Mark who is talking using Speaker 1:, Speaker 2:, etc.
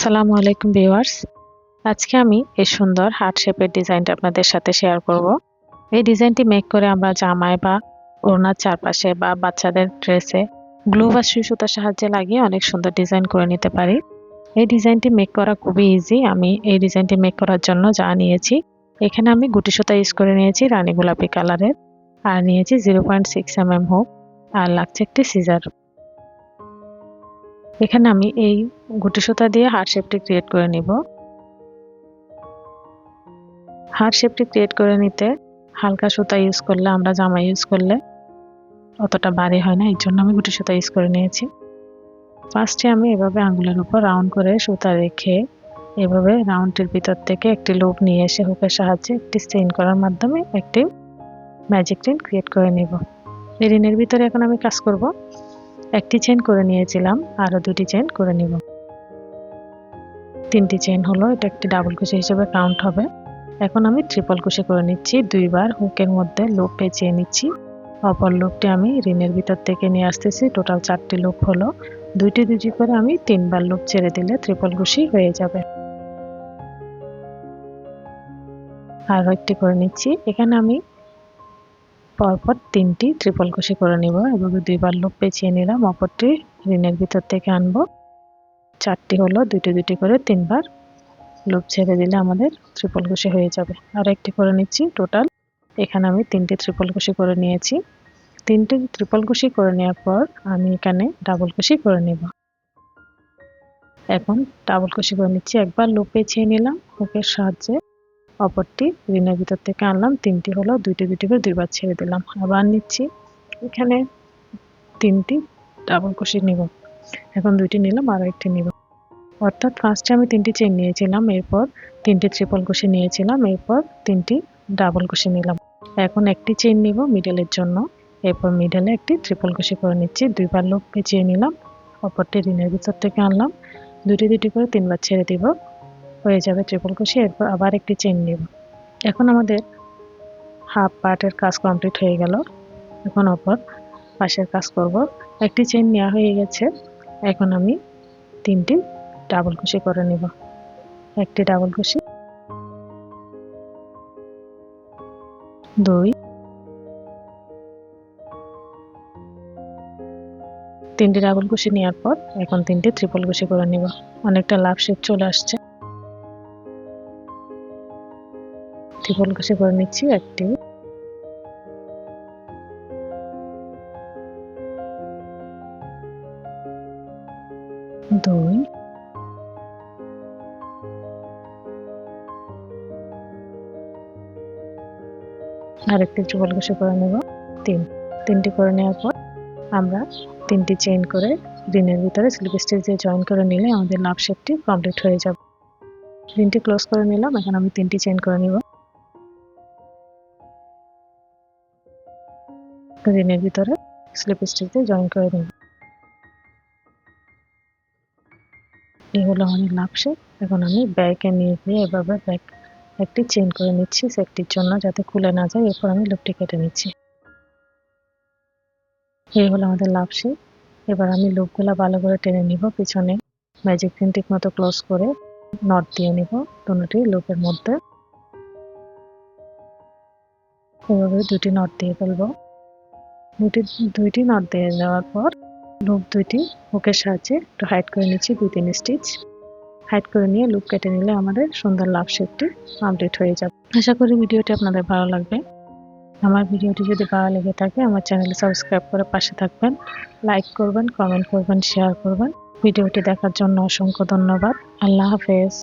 Speaker 1: আসসালামু আলাইকুম ভিউয়ার্স। আজকে আমি এই সুন্দর হার্ট শেপের ডিজাইনটা আপনাদের সাথে শেয়ার করব। এই ডিজাইনটি মেক করে আমরা জামায় বা ওড়নার চারপাশে বা বাচ্চাদের ড্রেসে গ্লু বা সুই সুতার সাহায্যে লাগিয়ে অনেক সুন্দর ডিজাইন করে নিতে পারি। এই ডিজাইনটি মেক করা খুবই ইজি। আমি এই ডিজাইনটি মেক করার জন্য যা নিয়েছি, এখানে আমি গুটি সুতা ইউজ করে নিয়েছি রানী গোলাপি কালারের, আর নিয়েছি 0.6 mm হুক, আর লাগছে একটি সিজার। এখানে আমি এই গুটি সুতা দিয়ে হার্ট শেপটি ক্রিয়েট করে নিব। হার্ট শেপটি ক্রিয়েট করে নিতে হালকা সুতা ইউজ করলে, আমরা জামা ইউজ করলে অতটা ভারী হয় না, এই জন্য আমি গুটি সুতা ইউজ করে নিয়েছি। ফার্স্টে আমি এভাবে আঙ্গুলের উপর রাউন্ড করে সুতা রেখে এভাবে রাউন্ডের ভিতর থেকে একটি লুপ নিয়ে এসে হুকের সাহায্যে একটি চেইন করার মাধ্যমে একটি ম্যাজিক রিন ক্রিয়েট করে নিব। এই রিনের ভিতরে এখন আমি কাজ করব। একটি চেইন করে নিয়েছিলাম, আরও দুটি চেইন করে নিব। তিনটি চেইন হলো, এটা একটি ডাবল কুশি হিসেবে কাউন্ট হবে। এখন আমি ট্রিপল কুশি করে নিচ্ছি। দুইবার হুকের মধ্যে লুপ পেঁচিয়ে নিচ্ছি। অপর লুপটি আমি রিনের ভিতর থেকে নিয়ে আসতেছি। টোটাল 4টি লুপ হলো। দুইটি দুটি করে আমি 3বার লুপ ছেড়ে দিলে ট্রিপল কুশি হয়ে যাবে। আরও একটি করে নিচ্ছি। এখানে আমি পরপর 3টি ট্রিপল কুশি করে নিব। এভাবে দুইবার লুপ পেঁচিয়ে নিলাম, অপরটি রিনের ভিতর থেকে আনবো। 4টি হলো, দুটি দুটি করে 3বার লুপ ছেড়ে দিলে আমাদের ট্রিপল কুশি হয়ে যাবে। আর একটি করে নিচ্ছি। টোটাল এখানে আমি 3টি ট্রিপল কুশি করে নিয়েছি। 3টি ট্রিপল কুশি করে নেওয়ার পর আমি এখানে ডাবল কুশি করে নেব। এখন ডাবল কুশি করে নিচ্ছি। একবার লুপ পেঁচিয়ে নিলাম হুকের সাহায্যে, অপরটি রিনের ভিতর থেকে আনলাম। 3টি হলো, দুটি দুটি করে 2বার ছেড়ে দিলাম। আবার নিচ্ছি, এখানে 3টি ডাবল কুশি নিব। এখন 2টি নিলাম, আরও একটি নিব। অর্থাৎ ফার্স্টে আমি 3টি চেইন নিয়েছিলাম, এরপর 3টি ট্রিপল কুশি নিয়েছিলাম, এরপর 3টি ডাবল কুশি নিলাম। এখন একটি চেইন নিব মিডলের জন্য, এরপর মিডলে একটি ট্রিপল কুশি করে নিচ্ছি। 2বার লুপ পেঁচিয়ে নিলাম, অপরটি রিনের ভিতর থেকে আনলাম। দুটি দুটি করে 3বার ছেড়ে দিব, হয়ে যাবে ট্রিপল কুশি। এরপর আবার একটি চেইন নিব। এখন আমাদের হাফ পার্টের কাজ কমপ্লিট হয়ে গেল। এখন অপর পাশের কাজ করব। একটি চেইন নেওয়া হয়ে গেছে। এখন আমি 3টি ডাবল কুশি করে নিব। একটি ডাবল কুশি, 2, 3টি ডাবল কুশি নেওয়ার পর এখন 3টি ট্রিপল কুশি করে নিব। অনেকটা লাভ শেপ চলে আসছে। ট্রিপল কুশি করে নিচ্ছি। 1টি, 2, আরেকটি ট্রিপল কুশি করে নেব। 3টি করে নেওয়ার পর আমরা 3টি চেইন করে রিনের ভিতরে স্লিপ স্টিচ দিয়ে জয়েন করে নিলে আমাদের লাভ শেপটি কমপ্লিট হয়ে যাবে। রিনটি ক্লোজ করে নিলাম। এখন আমি 3টি চেইন করে নিব। রিনের ভিতরে স্লিপ স্টিচ দিয়ে জয়েন করে নিব। এই হলো আমাদের লাভ শেপ। এখন আমি ব্যাকে নিয়ে গিয়ে এভাবে ব্যাক একটি চেইন করে নিচ্ছি সেফটির জন্য, যাতে খুলে না যায়। এরপর আমি লুপটি কেটে নিচ্ছি। এই হলো আমাদের লাভ শেপ। এবার আমি লুপগুলা ভালো করে টেনে নিব। পিছনে ম্যাজিক রিন ঠিক মতো ক্লোজ করে নট দিয়ে নিব দুটি লুপের মধ্যে। এভাবে 2টি নট দিয়ে ফেলবো। দুইটি নট দিয়ে দেওয়ার পর লুপ 2টি হুকের সাহায্যে একটু হাইড করে নিচ্ছি, 2-3 স্টিচ হাইড করে নিয়ে লুপ কেটে নিলে আমাদের সুন্দর লাভ শেপটি কমপ্লিট হয়ে যাবে। আশা করি ভিডিওটি আপনাদের ভালো লাগবে। আমার ভিডিওটি যদি ভালো লেগে থাকে আমার চ্যানেলে সাবস্ক্রাইব করে পাশে থাকবেন, লাইক করবেন, কমেন্ট করবেন, শেয়ার করবেন। ভিডিওটি দেখার জন্য অসংখ্য ধন্যবাদ। আল্লাহ হাফেজ।